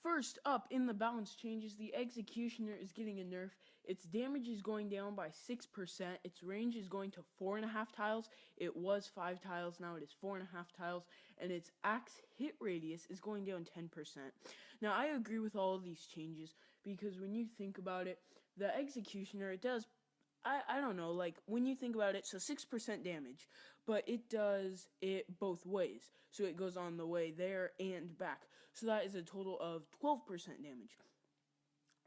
First up in the balance changes, the Executioner is getting a nerf. Its damage is going down by 6%. Its range is going to 4.5 tiles. It was 5 tiles, now it is 4.5 tiles. And its axe hit radius is going down 10%. Now, I agree with all of these changes because when you think about it, the Executioner, it does I don't know, like, when you think about it, so 6% damage, but it does it both ways. So it goes on the way there and back. So that is a total of 12% damage,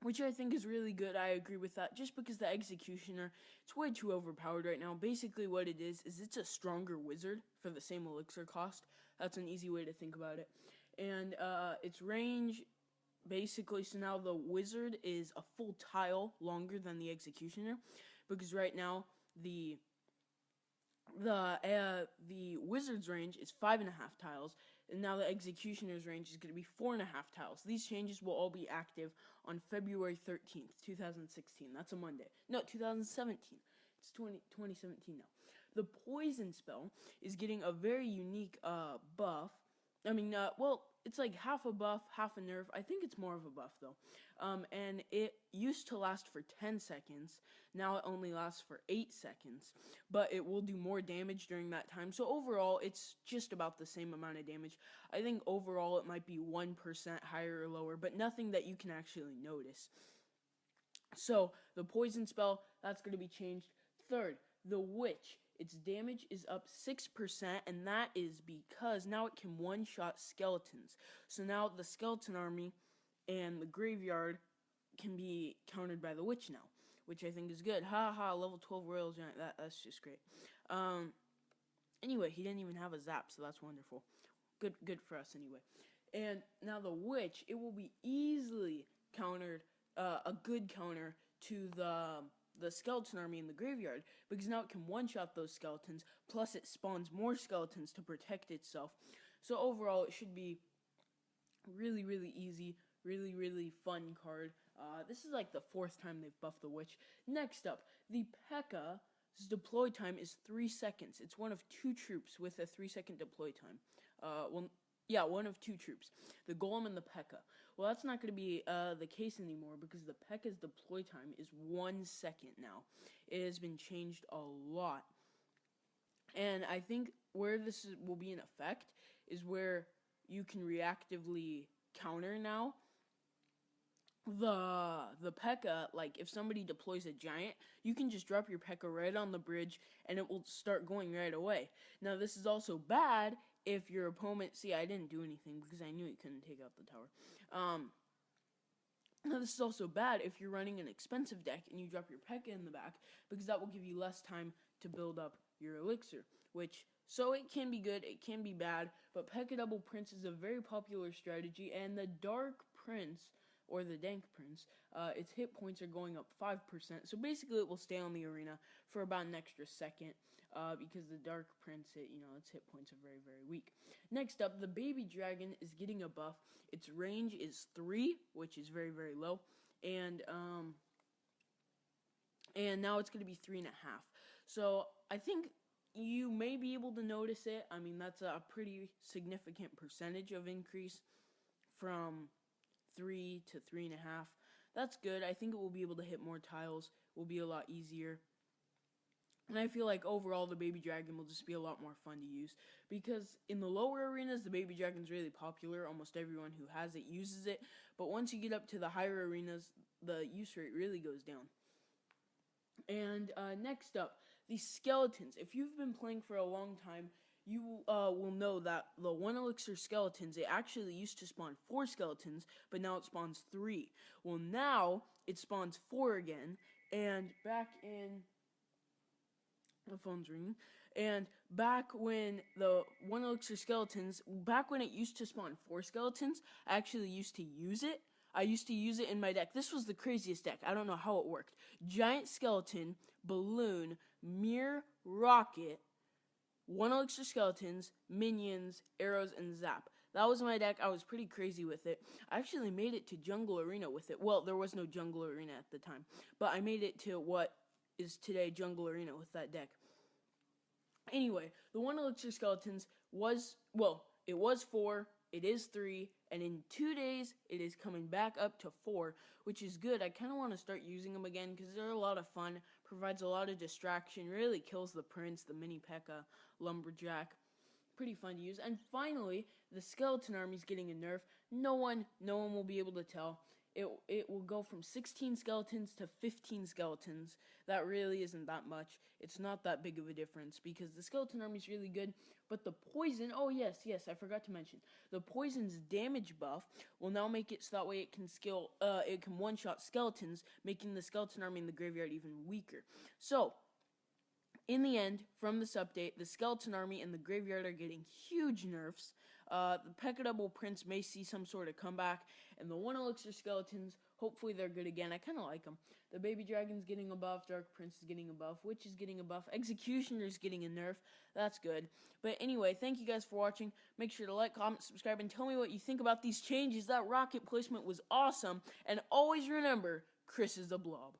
which I think is really good. I agree with that, just because the Executioner, it's way too overpowered right now. Basically what it is it's a stronger wizard for the same elixir cost. That's an easy way to think about it. And its range, basically, so now the wizard is a full tile longer than the Executioner, because right now the wizard's range is 5.5 tiles, and now the Executioner's range is going to be 4.5 tiles. These changes will all be active on February 13th, 2016. That's a Monday. No, 2017. It's 2017 now. The poison spell is getting a very unique buff. Well, it's like half a buff, half a nerf. I think it's more of a buff, though. And it used to last for 10 seconds. Now it only lasts for 8 seconds. But it will do more damage during that time. So overall, it's just about the same amount of damage. I think overall it might be 1% higher or lower, but nothing that you can actually notice. So, the poison spell, that's going to be changed. Third, the witch. Its damage is up 6%, and that is because now it can one-shot skeletons. So now the skeleton army and the graveyard can be countered by the witch now, which I think is good. Ha ha, level 12 royal giant, that's just great. Anyway, he didn't even have a zap, so that's wonderful. Good for us anyway. And now the witch, it will be easily countered, a good counter to the skeleton army in the graveyard, because now it can one-shot those skeletons, plus it spawns more skeletons to protect itself. So overall, it should be really, really easy, really, really fun card. This is like the 4th time they've buffed the witch. Next up, the P.E.K.K.A.'s deploy time is 3 seconds. It's one of 2 troops with a 3-second deploy time. One of 2 troops, the Golem and the P.E.K.K.A. Well, that's not going to be the case anymore, because the P.E.K.K.A.'s deploy time is 1 second now. It has been changed a lot. And I think where this will be in effect is where you can reactively counter now the P.E.K.K.A. Like, if somebody deploys a giant, you can just drop your P.E.K.K.A. right on the bridge and it will start going right away. Now, this is also bad if your opponent, see, I didn't do anything because I knew he couldn't take out the tower. Now, this is also bad if you're running an expensive deck and you drop your P.E.K.K.A. in the back, because that will give you less time to build up your elixir, so it can be good, it can be bad, but P.E.K.K.A. Double Prince is a very popular strategy, and the Dark Prince, or the Dank Prince, its hit points are going up 5%, so basically it will stay on the arena for about an extra second, because the Dark Prince, its hit points are very, very weak. Next up, the Baby Dragon is getting a buff. Its range is 3, which is very, very low, and now it's going to be 3.5. So I think you may be able to notice it. I mean, that's a pretty significant percentage of increase from 3 to 3.5. That's good. I think it will be able to hit more tiles. Will be a lot easier. And I feel like overall the Baby Dragon will just be a lot more fun to use, because in the lower arenas the Baby Dragon's really popular. Almost everyone who has it uses it. But once you get up to the higher arenas, the use rate really goes down. And next up, the skeletons. If you've been playing for a long time, you will know that the 1 elixir skeletons, it actually used to spawn 4 skeletons, but now it spawns 3. Well, now it spawns 4 again, and back in... The phone's ringing. And back when the 1 elixir skeletons, back when it used to spawn 4 skeletons, I actually used to use it. I used to use it in my deck. This was the craziest deck. I don't know how it worked. Giant skeleton, balloon, mirror, rocket, 1 elixir skeletons, minions, arrows, and zap. That was my deck. I was pretty crazy with it. I actually made it to Jungle Arena with it. Well, there was no Jungle Arena at the time, but I made it to what is today Jungle Arena with that deck. Anyway, the 1 elixir skeletons was, well, it was 4, it is 3, and in 2 days it is coming back up to 4, which is good. I kind of want to start using them again because they're a lot of fun, provides a lot of distraction, really kills the prince, the mini P.E.K.K.A. lumberjack. Pretty fun to use. And finally, the skeleton army is getting a nerf. No one will be able to tell. It will go from 16 skeletons to 15 skeletons. That really isn't that much. It's not that big of a difference because the skeleton army is really good, but the poison, oh yes, I forgot to mention. The poison's damage buff will now make it so that way it can one-shot skeletons, making the skeleton army in the graveyard even weaker. So, in the end, from this update, the skeleton army and the graveyard are getting huge nerfs. The P.E.K.K.A. Double Prince may see some sort of comeback, and the 1 Elixir skeletons, hopefully they're good again. I kind of like them. The Baby Dragon's getting a buff, Dark Prince is getting a buff, Witch is getting a buff, Executioner's getting a nerf. That's good. But anyway, thank you guys for watching. Make sure to like, comment, subscribe, and tell me what you think about these changes. That rocket placement was awesome. And always remember, Chris is a blob.